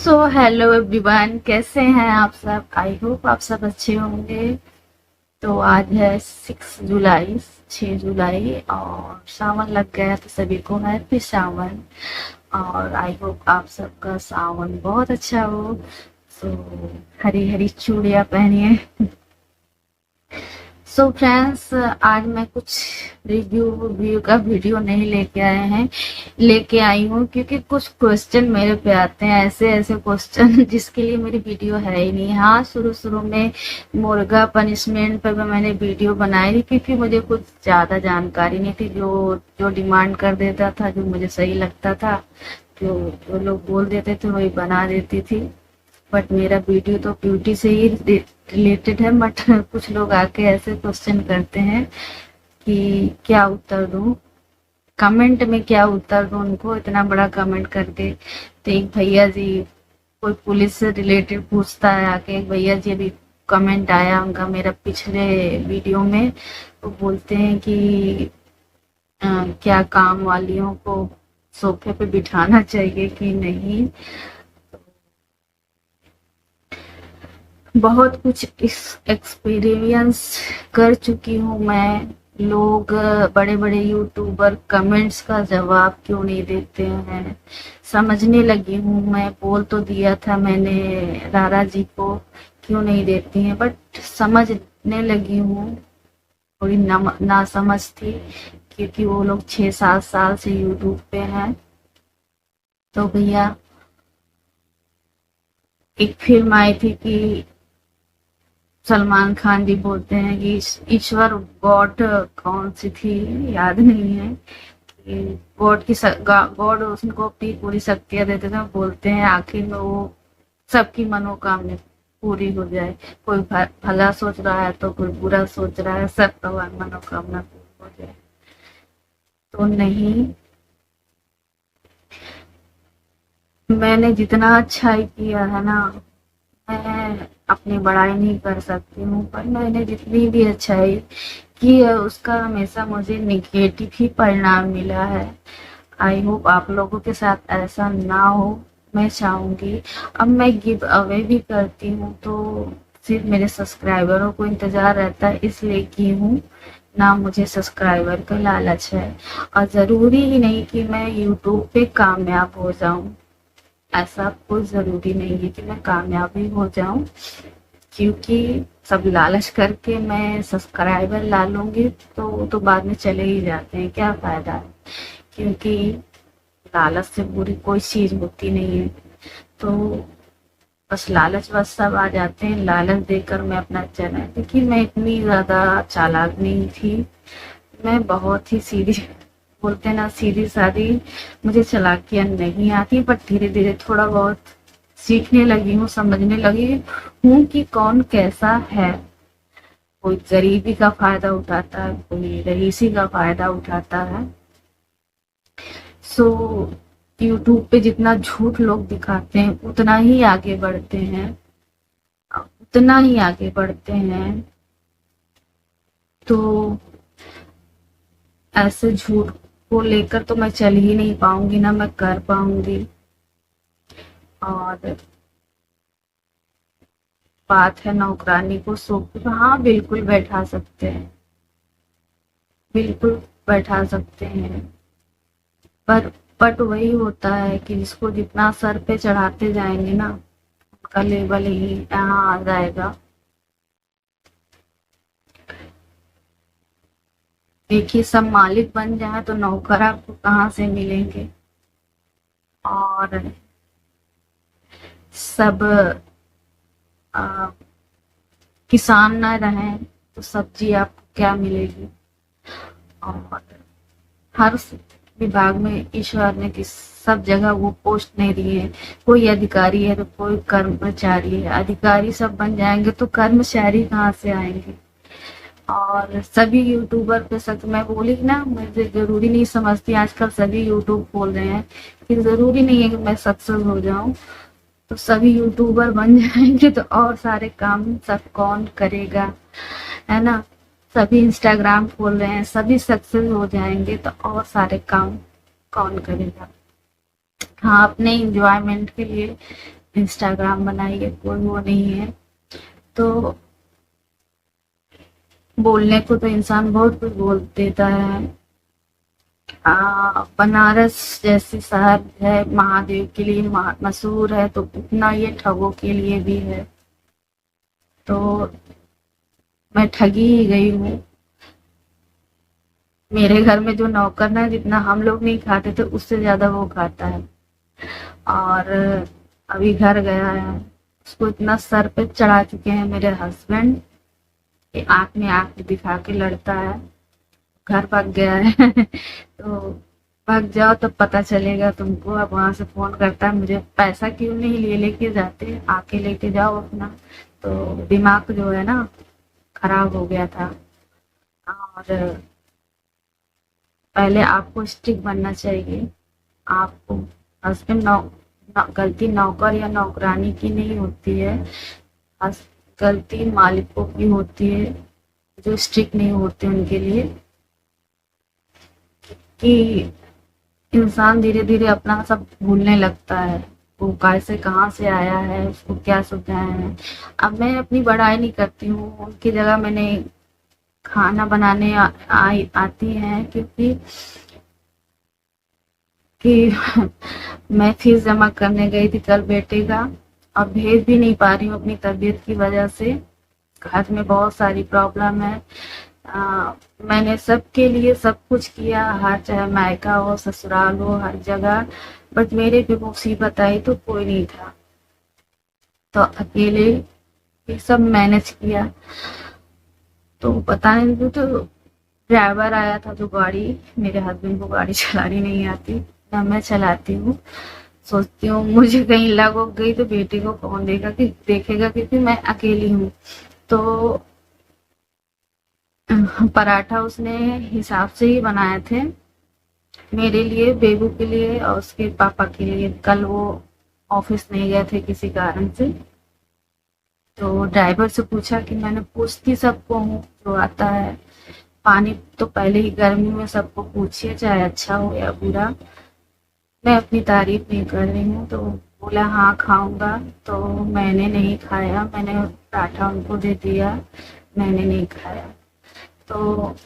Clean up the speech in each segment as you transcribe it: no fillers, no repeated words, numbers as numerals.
So hello everyone, कैसे हैं आप सब। आई होप आप सब अच्छे होंगे। तो आज है 6 जुलाई, 6 जुलाई, और सावन लग गया तो सभी को हैप्पी सावन। और आई होप आप सबका सावन बहुत अच्छा हो। सो हरी हरी चूड़ियाँ पहनिए। सो फ्रेंड्स, आज मैं कुछ रिव्यू का वीडियो नहीं लेके आई हूँ, क्योंकि कुछ क्वेश्चन मेरे पे आते हैं, ऐसे ऐसे क्वेश्चन जिसके लिए मेरी वीडियो है ही नहीं। हाँ, शुरू शुरू में मुर्गा पनिशमेंट पर मैंने वीडियो बनाई थी, क्योंकि मुझे कुछ ज़्यादा जानकारी नहीं थी। जो जो डिमांड कर देता था, जो मुझे सही लगता था, जो जो लोग बोल देते थे, वही बना देती थी। बट मेरा वीडियो तो ब्यूटी से ही रिलेटेड है। बट कुछ लोग आके ऐसे क्वेश्चन करते हैं कि क्या उत्तर दूं, कमेंट में क्या उत्तर दूं उनको, इतना बड़ा कमेंट करके। तो एक भैया जी, कोई पुलिस से रिलेटेड पूछता है आके। एक भैया जी अभी कमेंट आया उनका मेरा पिछले वीडियो में, वो बोलते हैं कि क्या काम वालियों को सोफे पे बिठाना चाहिए कि नहीं। बहुत कुछ एक्सपीरियंस कर चुकी हूँ मैं। लोग, बड़े बड़े यूट्यूबर कमेंट्स का जवाब क्यों नहीं देते हैं, समझने लगी हूँ मैं। बोल तो दिया था मैंने रारा जी को, क्यों नहीं देती हैं, बट समझने लगी हूँ। थोड़ी ना समझ थी, क्योंकि वो लोग 6-7 साल से यूट्यूब पे हैं। तो भैया, एक फिल्म आई थी कि सलमान खान जी बोलते हैं कि ईश्वर गॉड, कौन सी थी याद नहीं है, कि गॉड उसको अपनी पूरी शक्तियां देते थे। बोलते हैं आखिर में वो सबकी मनोकामना पूरी हो जाए। कोई भला सोच रहा है तो कोई बुरा सोच रहा है, सबका मनोकामना पूरी हो जाए। तो नहीं, मैंने जितना अच्छाई किया है ना, मैं अपनी बड़ाई नहीं कर सकती हूँ, पर मैंने जितनी भी अच्छाई की है उसका हमेशा मुझे निगेटिव ही परिणाम मिला है। आई होप आप लोगों के साथ ऐसा ना हो। मैं चाहूंगी, अब मैं गिव अवे भी करती हूँ तो सिर्फ मेरे सब्सक्राइबरों को इंतजार रहता है, इसलिए की हूँ। ना मुझे सब्सक्राइबर का लालच है, और जरूरी ही नहीं कि मैं यूट्यूब पे कामयाब हो जाऊं। ऐसा कोई जरूरी नहीं है कि मैं कामयाब ही हो जाऊं, क्योंकि सब लालच करके मैं सब्सक्राइबर ला लूंगी तो वो तो बाद में चले ही जाते हैं, क्या फायदा है। क्योंकि लालच से बुरी कोई चीज होती नहीं है। तो बस लालच बस सब आ जाते हैं, लालच देकर मैं अपना चला। देखिए, मैं इतनी ज्यादा चालाक नहीं थी, मैं बहुत ही सीधी, बोलते हैं ना सीधी सादी। मुझे चालाकियां नहीं आती, पर धीरे धीरे थोड़ा बहुत सीखने लगी हूँ, समझने लगी हूँ कि कौन कैसा है। कोई गरीबी का फायदा उठाता है, कोई रईसी का फायदा उठाता है। सो यूट्यूब पे जितना झूठ लोग दिखाते हैं उतना ही आगे बढ़ते हैं, उतना ही आगे बढ़ते हैं। तो ऐसे झूठ को लेकर तो मैं चल ही नहीं पाऊंगी, ना मैं कर पाऊंगी। और बात है नौकरानी को सोफे पे, हाँ बिल्कुल बैठा सकते हैं, बिल्कुल बैठा सकते हैं। पर बट वही होता है कि जिसको जितना सर पे चढ़ाते जाएंगे ना, उनका लेवल ही यहाँ आ जाएगा। देखिए, सब मालिक बन जाए तो नौकर आपको कहाँ से मिलेंगे। और सब आ, किसान ना रहे तो सब्जी आपको क्या मिलेगी। और हर विभाग में ईश्वर ने किस सब जगह वो पोस्ट नहीं दिए है। कोई अधिकारी है तो कोई कर्मचारी है, अधिकारी सब बन जाएंगे तो कर्मचारी कहाँ से आएंगे। और सभी यूट्यूबर पे सच मैं बोली ना, मुझे जरूरी नहीं समझती, आजकल सभी यूट्यूब खोल रहे हैं कि जरूरी नहीं है कि मैं सक्सेस हो जाऊं। तो सभी यूट्यूबर बन जाएंगे तो और सारे काम सब कौन करेगा, है ना। सभी इंस्टाग्राम खोल रहे हैं, सभी सक्सेस हो जाएंगे तो और सारे काम कौन करेगा। हाँ, अपने इंजॉयमेंट के लिए इंस्टाग्राम बनाइए, कोई वो नहीं है। तो बोलने को तो इंसान बहुत कुछ बोल देता है। बनारस जैसी शहर है, महादेव के लिए मशहूर है, तो उतना ये ठगों के लिए भी है। तो मैं ठगी ही गई हूँ। मेरे घर में जो नौकर ना, जितना हम लोग नहीं खाते थे उससे ज्यादा वो खाता है। और अभी घर गया है, उसको इतना सर पे चढ़ा चुके हैं मेरे हस्बैंड कि आंख में आंख दिखा के लड़ता है। घर भाग गया है तो भाग जाओ तब पता चलेगा तुमको। अब वहां से फोन करता है मुझे, पैसा क्यों नहीं ले लेके जाते, आके लेके जाओ अपना। तो दिमाग जो है ना खराब हो गया था। और पहले आपको स्ट्रिक्ट बनना चाहिए। आपको हस्बैंड गलती नौकर या नौकरानी की नहीं होती है, गलती मालिकों की होती है जो स्ट्रिक्ट नहीं होते उनके लिए। कि इंसान धीरे धीरे अपना सब भूलने लगता है, वो कैसे कहाँ से आया है, उसको क्या सुविधाएं हैं। अब मैं अपनी बड़ाई नहीं करती हूँ, उनकी जगह मैंने खाना बनाने आती हैं, क्योंकि कि मैं फीस जमा करने गई थी कल बेटे का, और भेज भी नहीं पा रही हूँ अपनी तबीयत की वजह से। घर में बहुत सारी प्रॉब्लम है। मैंने सबके लिए सब कुछ किया, हर चाहे मायका हो ससुराल हो हर जगह, बट मेरे पे मुसीबत आई तो कोई नहीं था, तो अकेले ये सब मैनेज किया। तो पता नहीं, तो ड्राइवर आया था जो गाड़ी, मेरे हस्बैंड को गाड़ी चलानी नहीं आती ना, मैं चलाती हूँ। सोचती हूँ मुझे कहीं लग हो गई तो बेटे को कौन देखेगा, क्योंकि मैं अकेली हूँ। तो पराठा उसने हिसाब से ही बनाए थे, मेरे लिए, बेबू के लिए और उसके पापा के लिए। कल वो ऑफिस नहीं गए थे किसी कारण से। तो ड्राइवर से पूछा कि मैंने पूछती सबको हूँ जो आता है, पानी तो पहले ही गर्मी में सबको पूछिए चाहे अच्छा हो या बुरा। मैं अपनी तारीफ नहीं कर रही हूँ। तो बोला हाँ खाऊंगा। तो मैंने नहीं खाया, मैंने पराठा उनको दे दिया, मैंने नहीं खाया। तो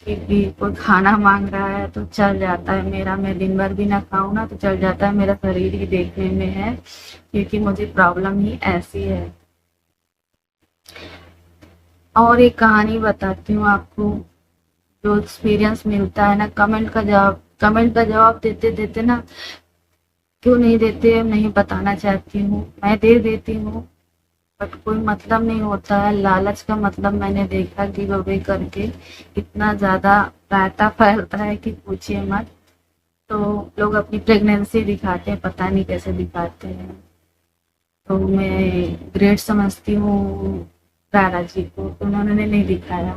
भी कोई खाना मांग रहा है तो चल जाता है मेरा, मैं दिन भर भी ना खाऊं ना तो चल जाता है, मेरा शरीर ही देखने में है, क्योंकि मुझे प्रॉब्लम ही ऐसी है। और एक कहानी बताती हूँ आपको, जो एक्सपीरियंस मिलता है ना, कमेंट का जवाब देते देते ना, क्यों नहीं देते नहीं बताना चाहती हूँ, मैं दे देती हूँ बट कोई मतलब नहीं होता है। लालच का मतलब मैंने देखा गिव अवे करके इतना ज्यादा रायता फैलता है कि पूछिए मत। तो लोग अपनी प्रेगनेंसी दिखाते हैं, पता नहीं कैसे दिखाते हैं। तो मैं ग्रेट समझती हूँ रारा जी को, तो उन्होंने नहीं दिखाया।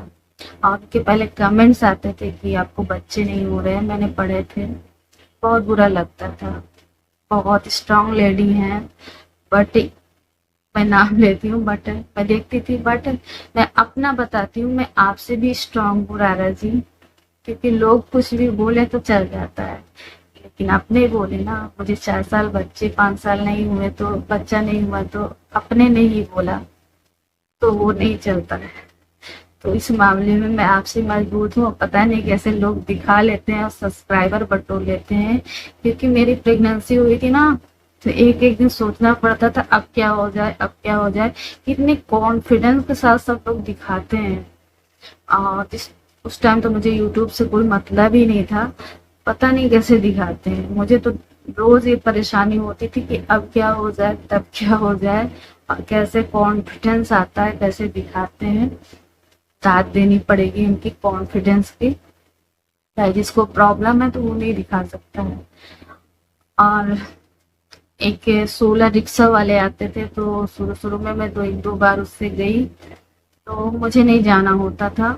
और उनके पहले कमेंट्स आते थे कि आपको बच्चे नहीं हो रहे हैं, मैंने पढ़े थे, बहुत बुरा लगता था। बहुत स्ट्रांग लेडी हैं, बट मैं नाम लेती हूँ, बट मैं देखती थी, बट मैं अपना बताती हूँ, मैं आपसे भी स्ट्रांग हूँ रारा जी। क्योंकि लोग कुछ भी बोले तो चल जाता है, लेकिन अपने बोले ना, मुझे 4 साल बच्चे 5 साल नहीं हुए तो बच्चा नहीं हुआ, तो अपने ने ही बोला तो वो नहीं चलता है। तो इस मामले में मैं आपसे मजबूत हूँ। पता नहीं कैसे लोग दिखा लेते हैं और सब्सक्राइबर बटोर लेते हैं। क्योंकि मेरी प्रेगनेंसी हुई थी ना, तो एक एक दिन सोचना पड़ता था अब क्या हो जाए, अब क्या हो जाए। कितने कॉन्फिडेंस के साथ सब लोग दिखाते हैं। और उस टाइम तो मुझे यूट्यूब से कोई मतलब ही नहीं था, पता नहीं कैसे दिखाते हैं। मुझे तो रोज ये परेशानी होती थी कि अब क्या हो जाए, तब क्या हो जाए, और कैसे कॉन्फिडेंस आता है, कैसे दिखाते हैं। दाद देनी पड़ेगी उनकी कॉन्फिडेंस की, चाहे जिसको प्रॉब्लम है तो वो नहीं दिखा सकता है। और एक 16 रिक्शा वाले आते थे, तो शुरू शुरू में मैं 1-2 बार उससे गई, तो मुझे नहीं जाना होता था।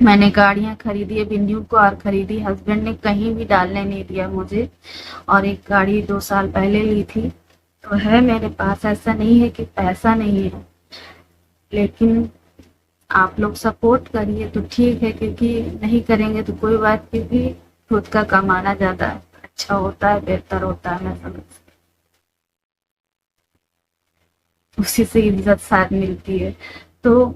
मैंने गाड़ियां खरीदी, बिंदियों कार खरीदी, हस्बैंड ने कहीं भी डालने नहीं दिया मुझे। और एक गाड़ी 2 साल पहले ली थी, तो है मेरे पास, ऐसा नहीं है कि पैसा नहीं है, लेकिन आप लोग सपोर्ट करिए तो ठीक है, क्योंकि नहीं करेंगे तो कोई बात, क्योंकि खुद का कमाना ज्यादा अच्छा होता है, बेहतर होता है, मैं समझती हूँ। उसी से इज्जत शायद मिलती है। तो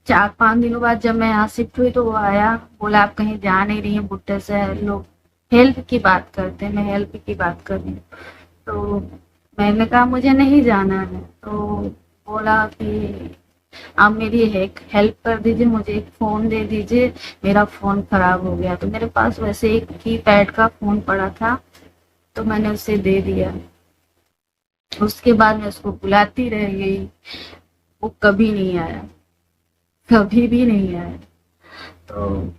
4-5 दिनों बाद जब मैं यहाँ शिफ्ट हुई तो वो आया, बोला आप कहीं जा नहीं रही हैं बुट्टे से, लोग हेल्प की बात करते हैं, मैं हेल्प की बात कर रही हूँ। तो मैंने कहा मुझे नहीं जाना है। तो बोला कि आप मेरी एक हेल्प कर दीजिए, मुझे एक फ़ोन दे दीजिए, मेरा फ़ोन खराब हो गया। तो मेरे पास वैसे एक कीपैड का फ़ोन पड़ा था, तो मैंने उसे दे दिया। उसके बाद मैं उसको बुलाती रह गई, वो कभी नहीं आया, कभी भी नहीं आया। तो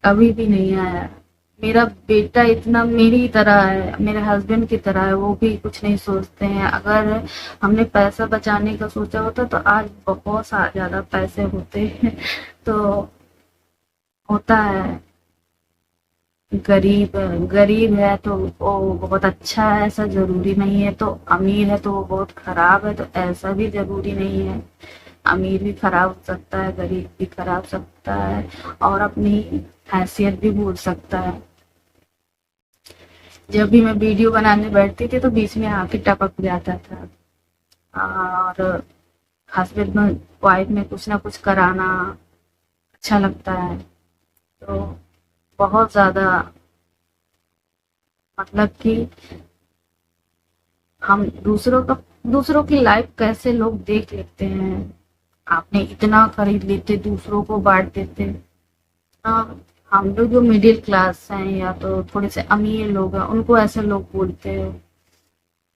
कभी भी नहीं आया। मेरा बेटा इतना मेरी तरह है, मेरे हस्बैंड की तरह है, वो भी कुछ नहीं सोचते हैं। अगर हमने पैसा बचाने का सोचा होता तो आज बहुत ज़्यादा पैसे होते हैं। तो होता है, गरीब गरीब है तो वो बहुत अच्छा है ऐसा जरूरी नहीं है, तो अमीर है तो वो बहुत खराब है तो ऐसा भी जरूरी नहीं है। अमीर भी खराब हो सकता है, गरीब भी खराब हो सकता है, और अपनी हैसियत भी भूल सकता है। जब भी मैं वीडियो बनाने बैठती थी तो बीच में आके टपक जाता था। और हस्बैंड में वाइफ में कुछ ना कुछ कराना अच्छा लगता है। तो बहुत ज़्यादा, मतलब कि हम दूसरों की लाइफ कैसे लोग देख लेते हैं, आपने इतना खरीद लेते, दूसरों को बांट देते। हाँ, हम लोग जो मिडिल क्लास हैं या तो थोड़े से अमीर लोग हैं उनको ऐसे लोग बोलते हैं,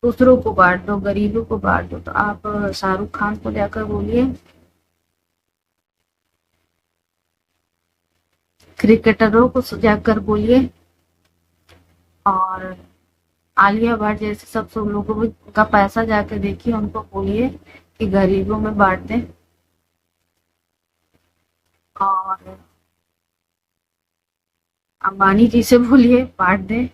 दूसरों को बांट दो, गरीबों को बांट दो। तो आप शाहरुख खान को जाकर बोलिए, क्रिकेटरों को जाकर बोलिए, और आलिया भट्ट जैसे सब लोगों का पैसा जाकर देखिए, उनको बोलिए कि गरीबों में बांट दें। और अंबानी जी से बोलिए बांट दें,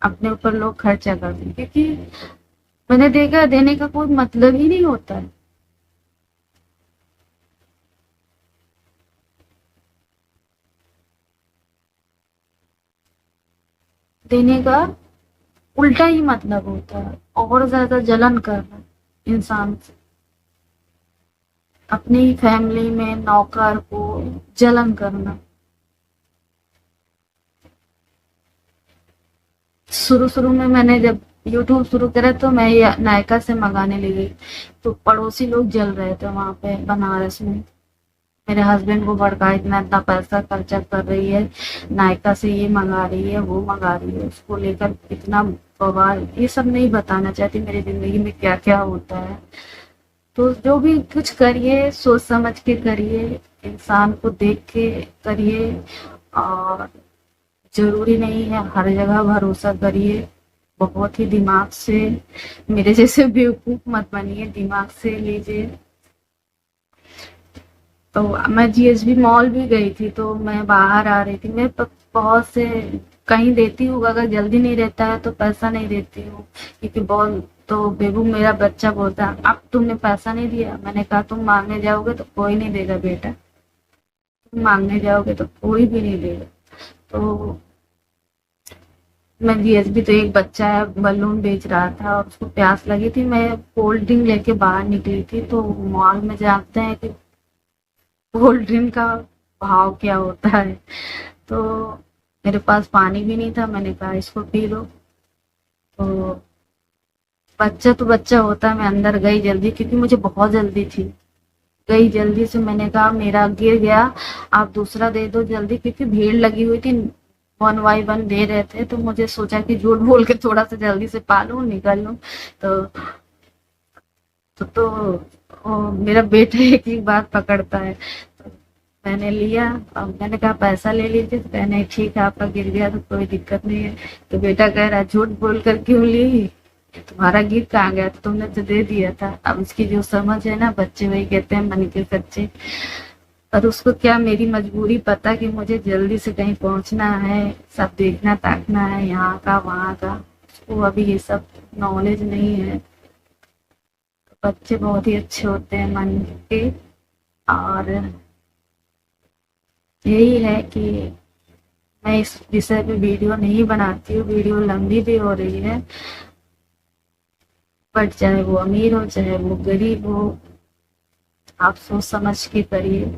अपने ऊपर लोग खर्चा कर दें, क्योंकि मैंने देखा देने का कोई मतलब ही नहीं होता है। देने का उल्टा ही मतलब होता है, और ज्यादा जलन करना इंसान से, अपनी फैमिली में नौकर को जलन करना। शुरू शुरू में मैंने जब यूट्यूब शुरू करा तो मैं ये नायका से मंगाने लगी, तो पड़ोसी लोग जल रहे थे वहां पे बनारस में, मेरे हस्बैंड को भड़का, इतना इतना पैसा खर्चा कर रही है, नायका से ये मंगा रही है, वो मंगा रही है, उसको लेकर इतना बवाल। ये सब नहीं बताना चाहती मेरी जिंदगी में क्या क्या होता है। तो जो भी कुछ करिए सोच समझ के करिए, इंसान को देख के करिए, और जरूरी नहीं है हर जगह भरोसा करिए, बहुत ही दिमाग से, मेरे जैसे बेवकूफ मत बनिए, दिमाग से लीजिए। तो मैं जीएसबी मॉल भी गई थी, तो मैं बाहर आ रही थी, मैं बहुत से कहीं देती हूँ, अगर जल्दी नहीं रहता है तो पैसा नहीं देती हूँ, क्योंकि बहुत, तो बेबू मेरा बच्चा बोलता अब तुमने पैसा नहीं दिया, मैंने कहा तुम मांगने जाओगे तो कोई नहीं देगा बेटा, तुम मांगने जाओगे तो कोई भी नहीं देगा। तो मैं जीएसबी, तो एक बच्चा है बलून बेच रहा था और उसको प्यास लगी थी, मैं कोल्ड ड्रिंक लेके बाहर निकली थी, तो मॉल में जानते हैं कि कोल्ड ड्रिंक का भाव क्या होता है। तो मेरे पास पानी भी नहीं था, मैंने कहा इसको पी लो। तो बच्चा तो बच्चा होता है, मैं अंदर गई जल्दी क्योंकि मुझे बहुत जल्दी थी, गई जल्दी से, मैंने कहा मेरा गिर गया, आप दूसरा दे दो जल्दी, क्योंकि भीड़ लगी हुई थी, 1 बाय 1 दे रहे थे, तो मुझे सोचा कि झूठ बोल के थोड़ा सा जल्दी से पा लूं, निकल लूं। तो तो मेरा बेटा एक ही बात पकड़ता है, तो मैंने लिया, और मैंने कहा पैसा ले लीजिए, तो कहने ठीक है आपका गिर गया तो कोई दिक्कत नहीं है। तो बेटा कह रहा झूठ बोल कर क्यों ली, तुम्हारा गिर कहाँ गया, तो तुमने तो दे दिया था। अब इसकी जो समझ है ना, बच्चे वही कहते हैं मन के सच्चे। और उसको क्या मेरी मजबूरी पता कि मुझे जल्दी से कहीं पहुंचना है, सब देखना ताकना है, यहाँ का वहाँ का, उसको अभी ये सब नॉलेज नहीं है। बच्चे बहुत ही अच्छे होते हैं मन के, और यही है कि मैं इस विषय पे वीडियो नहीं बनाती हूँ, वीडियो लंबी भी हो रही है, बट चाहे वो अमीर हो चाहे वो गरीब हो, आप सोच समझ के करिए।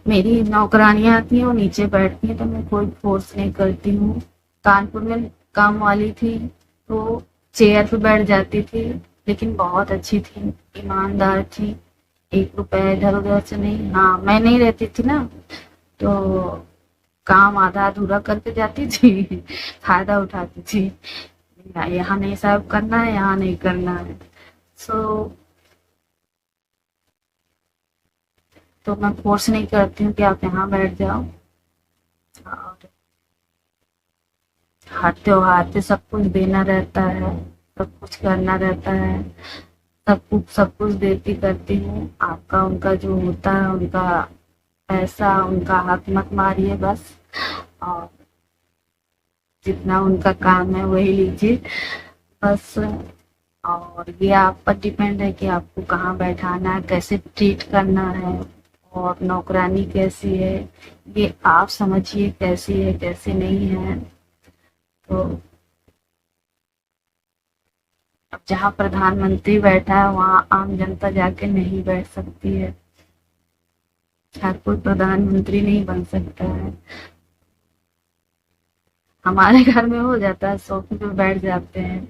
मेरी नौकरानियां आती हैं, वो नीचे बैठती हैं तो मैं कोई फोर्स नहीं करती हूँ। कानपुर में काम वाली थी, तो चेयर पे बैठ जाती थी, लेकिन बहुत अच्छी थी, ईमानदार थी, 1 रुपया इधर उधर से नहीं। हाँ, मैं नहीं रहती थी ना, तो काम आधा अधूरा करके जाती थी, फायदा उठाती थी, यहाँ नहीं सर्व करना है, यहाँ नहीं करना है। सो तो मैं फोर्स नहीं करती हूँ कि आप यहाँ बैठ जाओ। और हर त्योहार पे सब कुछ देना रहता है, सब कुछ करना रहता है, सब कुछ देती करती हूँ। आपका उनका जो होता है, उनका पैसा, उनका हक मत मारिए बस, और जितना उनका काम है वही लीजिए बस। और ये आप पर डिपेंड है कि आपको कहाँ बैठाना है, कैसे ट्रीट करना है, और नौकरानी कैसी है, ये आप समझिए कैसी है कैसी नहीं है। तो अब जहाँ प्रधानमंत्री बैठा है वहाँ आम जनता जाके नहीं बैठ सकती है, हर कोई प्रधानमंत्री नहीं बन सकता है। हमारे घर में हो जाता है, सोफे पे बैठ जाते हैं,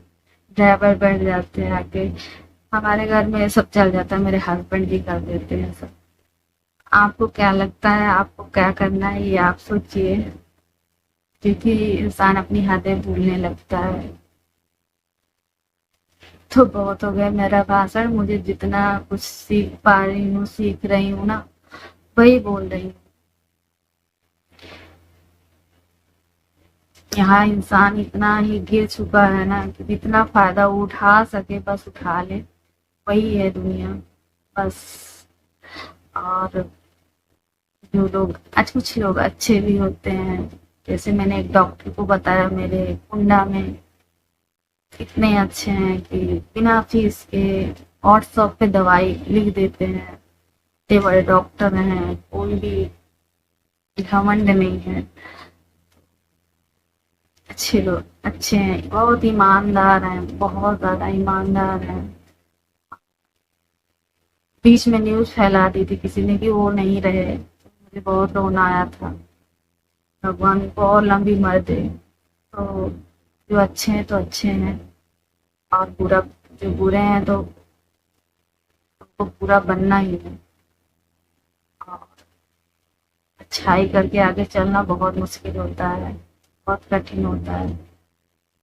ड्राइवर बैठ जाते हैं आके, हमारे घर में सब चल जाता है, मेरे हस्बैंड जी कर देते हैं सब। आपको क्या लगता है, आपको क्या करना है, ये आप सोचिए, क्योंकि इंसान अपनी हदें भूलने लगता है। तो बहुत हो गया मेरा भाषण, मुझे जितना कुछ सीख पा रही हूँ, सीख रही हूँ ना, वही बोल रही हूँ। यहाँ इंसान इतना ही गिर चुका है ना कि जितना फायदा उठा सके बस उठा ले, वही है दुनिया बस। और जो लोग, आज कुछ लोग अच्छे भी होते हैं, जैसे मैंने एक डॉक्टर को बताया मेरे कुंडा में, इतने अच्छे हैं कि बिना फीस के व्हाट्सएप पे दवाई लिख देते हैं, इतने बड़े डॉक्टर हैं, कोई भी घमंड नहीं है, अच्छे लोग अच्छे हैं, बहुत ईमानदार हैं, बहुत ज्यादा ईमानदार हैं। बीच में न्यूज फैला दी थी किसी ने कि वो नहीं रहे, मुझे बहुत रोना आया था। भगवान को और लंबी उम्र दे। तो जो अच्छे हैं तो अच्छे हैं, और बुरा, जो बुरे हैं तो उनको बुरा बनना ही है, और अच्छाई करके आगे चलना बहुत मुश्किल होता है, बहुत कठिन होता है।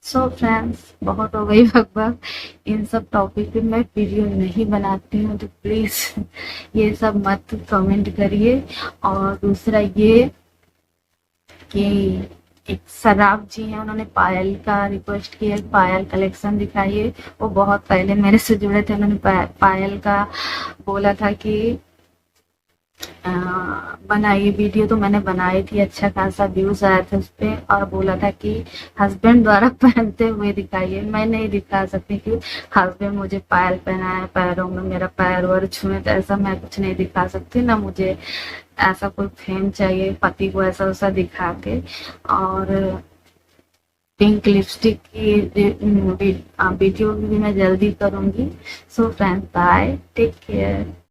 सो फ्रेंड्स, बहुत हो गई बकबक, इन सब टॉपिक पे मैं वीडियो नहीं बनाती हूँ, तो प्लीज ये सब मत कमेंट करिए। और दूसरा ये कि एक सराब जी हैं, उन्होंने पायल का रिक्वेस्ट किया, पायल कलेक्शन दिखाइए। वो बहुत पहले मेरे से जुड़े थे, उन्होंने पायल का बोला था कि बनाई वीडियो, तो मैंने बनाई थी, अच्छा खासा व्यूज आया था उस पे, और बोला था कि हस्बैंड द्वारा पहनते हुए दिखाइए। मैं नहीं दिखा सकती कि हस्बैंड मुझे पायल पहनाए, पैरों में मेरा पैर वैर छुए, तो ऐसा मैं कुछ नहीं दिखा सकती ना, मुझे ऐसा कोई फेम चाहिए पति को ऐसा वैसा दिखा के। और पिंक लिपस्टिक की वीडियो भी मैं जल्दी करूंगी। So friends, bye, take care.